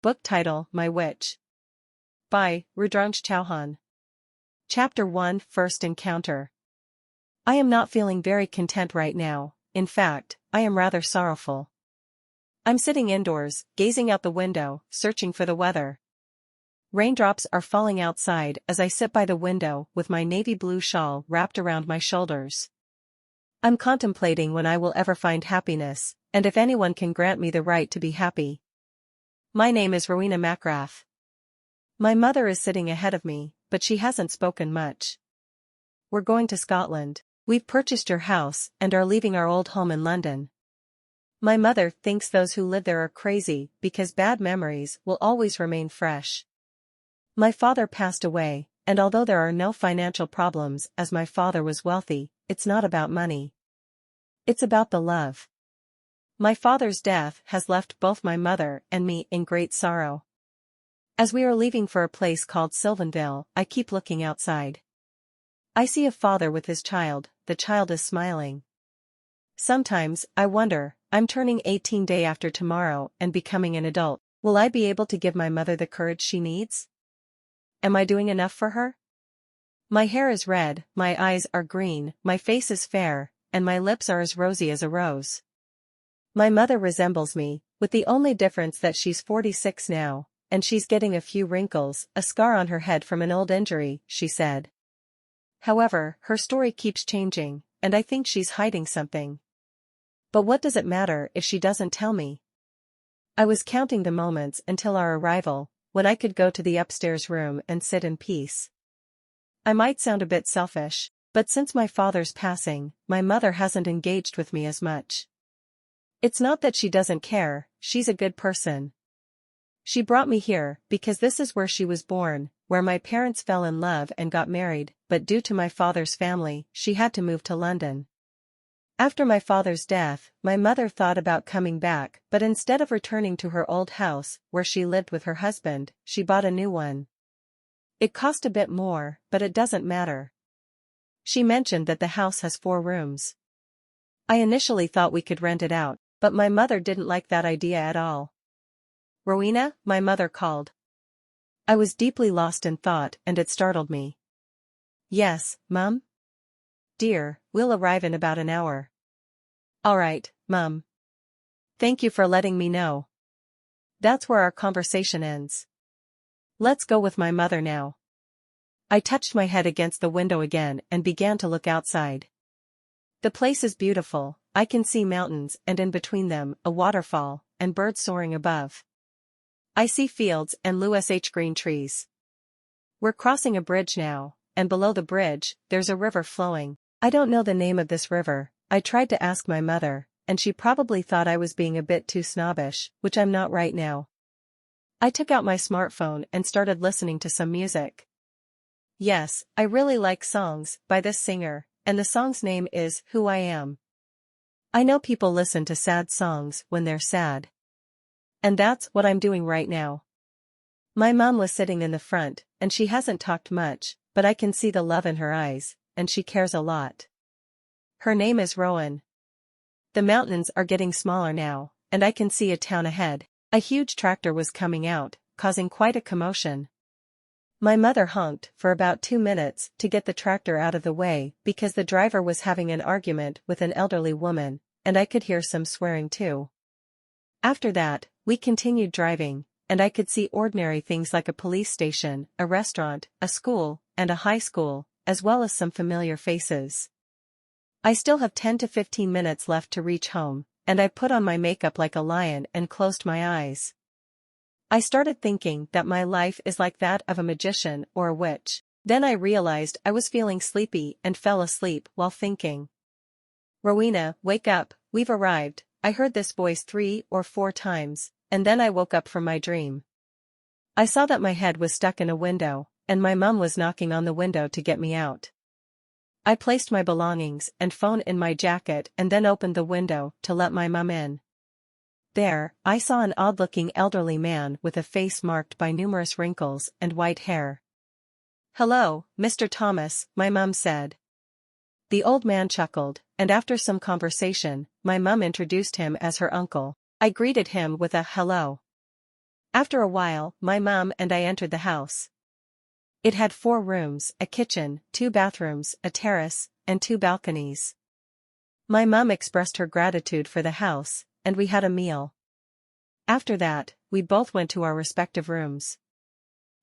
Book title: My Witch. By Rudranj Chauhan. Chapter 1: First Encounter. I am not feeling very content right now. In fact, I am rather sorrowful. I'm sitting indoors, gazing out the window, searching for the weather. Raindrops are falling outside as I sit by the window with my navy blue shawl wrapped around my shoulders. I'm contemplating when I will ever find happiness, and if anyone can grant me the right to be happy. My name is Rowena McGrath. My mother is sitting ahead of me, but she hasn't spoken much. We're going to Scotland. We've purchased your house and are leaving our old home in London. My mother thinks those who live there are crazy because bad memories will always remain fresh. My father passed away, and although there are no financial problems as my father was wealthy, it's not about money. It's about the love. My father's death has left both my mother and me in great sorrow. As we are leaving for a place called Sylvanville, I keep looking outside. I see a father with his child, the child is smiling. Sometimes, I wonder, I'm turning 18 day after tomorrow and becoming an adult. Will I be able to give my mother the courage she needs? Am I doing enough for her? My hair is red, my eyes are green, my face is fair, and my lips are as rosy as a rose. My mother resembles me, with the only difference that she's 46 now, and she's getting a few wrinkles, a scar on her head from an old injury, she said. However, her story keeps changing, and I think she's hiding something. But what does it matter if she doesn't tell me? I was counting the moments until our arrival, when I could go to the upstairs room and sit in peace. I might sound a bit selfish, but since my father's passing, my mother hasn't engaged with me as much. It's not that she doesn't care, she's a good person. She brought me here because this is where she was born, where my parents fell in love and got married, but due to my father's family, she had to move to London. After my father's death, my mother thought about coming back, but instead of returning to her old house, where she lived with her husband, she bought a new one. It cost a bit more, but it doesn't matter. She mentioned that the house has 4 rooms. I initially thought we could rent it out, but my mother didn't like that idea at all. Rowena, my mother called. I was deeply lost in thought and it startled me. Yes, Mum? Dear, we'll arrive in about an hour. All right, Mum. Thank you for letting me know. That's where our conversation ends. Let's go with my mother now. I touched my head against the window again and began to look outside. The place is beautiful, I can see mountains and in between them, a waterfall, and birds soaring above. I see fields and lush green trees. We're crossing a bridge now, and below the bridge, there's a river flowing. I don't know the name of this river. I tried to ask my mother, and she probably thought I was being a bit too snobbish, which I'm not right now. I took out my smartphone and started listening to some music. Yes, I really like songs by this singer, and the song's name is Who I Am. I know people listen to sad songs when they're sad. And that's what I'm doing right now. My mom was sitting in the front, and she hasn't talked much, but I can see the love in her eyes, and she cares a lot. Her name is Rowan. The mountains are getting smaller now, and I can see a town ahead. A huge tractor was coming out, causing quite a commotion. My mother honked for about 2 minutes to get the tractor out of the way because the driver was having an argument with an elderly woman, and I could hear some swearing too. After that, we continued driving, and I could see ordinary things like a police station, a restaurant, a school, and a high school, as well as some familiar faces. I still have 10 to 15 minutes left to reach home, and I put on my makeup like a lion and closed my eyes. I started thinking that my life is like that of a magician or a witch. Then I realized I was feeling sleepy and fell asleep while thinking. Rowena, wake up, we've arrived. I heard this voice 3 or 4 times, and then I woke up from my dream. I saw that my head was stuck in a window, and my mum was knocking on the window to get me out. I placed my belongings and phone in my jacket and then opened the window to let my mum in. There, I saw an odd-looking elderly man with a face marked by numerous wrinkles and white hair. "Hello, Mr. Thomas," my mum said. The old man chuckled, and after some conversation, my mum introduced him as her uncle. I greeted him with a hello. After a while, my mom and I entered the house. It had 4 rooms, a kitchen, 2 bathrooms, a terrace, and 2 balconies. My mom expressed her gratitude for the house, and we had a meal. After that, we both went to our respective rooms.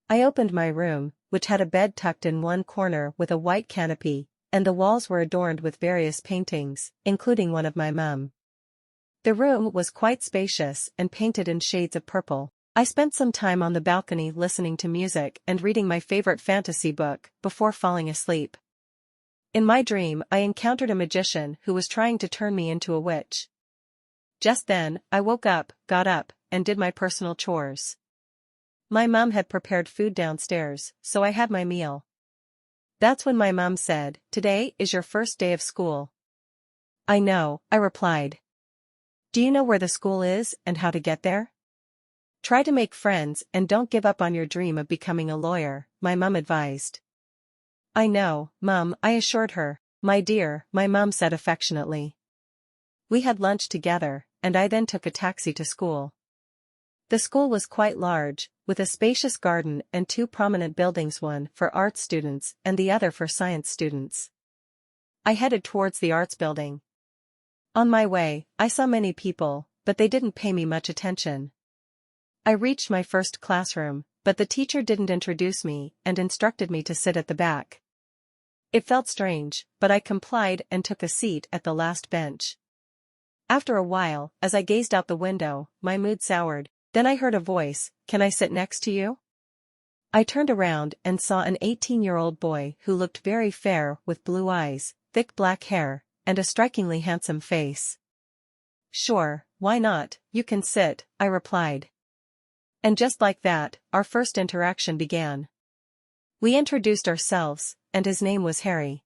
I opened my room, which had a bed tucked in one corner with a white canopy, and the walls were adorned with various paintings, including one of my mom. The room was quite spacious and painted in shades of purple. I spent some time on the balcony listening to music and reading my favorite fantasy book before falling asleep. In my dream, I encountered a magician who was trying to turn me into a witch. Just then, I woke up, got up, and did my personal chores. My mom had prepared food downstairs, so I had my meal. That's when my mom said, "Today is your first day of school." "I know," I replied. "Do you know where the school is and how to get there?" "Try to make friends and don't give up on your dream of becoming a lawyer," my mom advised. "I know, Mom," I assured her. "My dear," my mom said affectionately. We had lunch together, and I then took a taxi to school. The school was quite large, with a spacious garden and 2 prominent buildings, one for arts students and the other for science students. I headed towards the arts building. On my way, I saw many people, but they didn't pay me much attention. I reached my first classroom, but the teacher didn't introduce me and instructed me to sit at the back. It felt strange, but I complied and took a seat at the last bench. After a while, as I gazed out the window, my mood soured. Then I heard a voice, "Can I sit next to you?" I turned around and saw an 18-year-old boy who looked very fair with blue eyes, thick black hair, and a strikingly handsome face. "Sure, why not, you can sit," I replied. And just like that, our first interaction began. We introduced ourselves, and his name was Harry.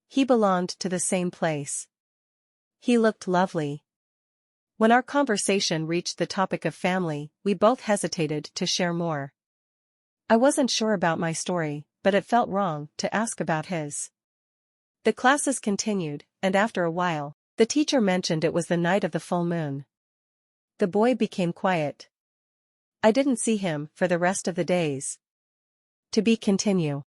He belonged to the same place. He looked lovely. When our conversation reached the topic of family, we both hesitated to share more. I wasn't sure about my story, but it felt wrong to ask about his. The classes continued, and after a while, the teacher mentioned it was the night of the full moon. The boy became quiet. I didn't see him for the rest of the days. To be continue.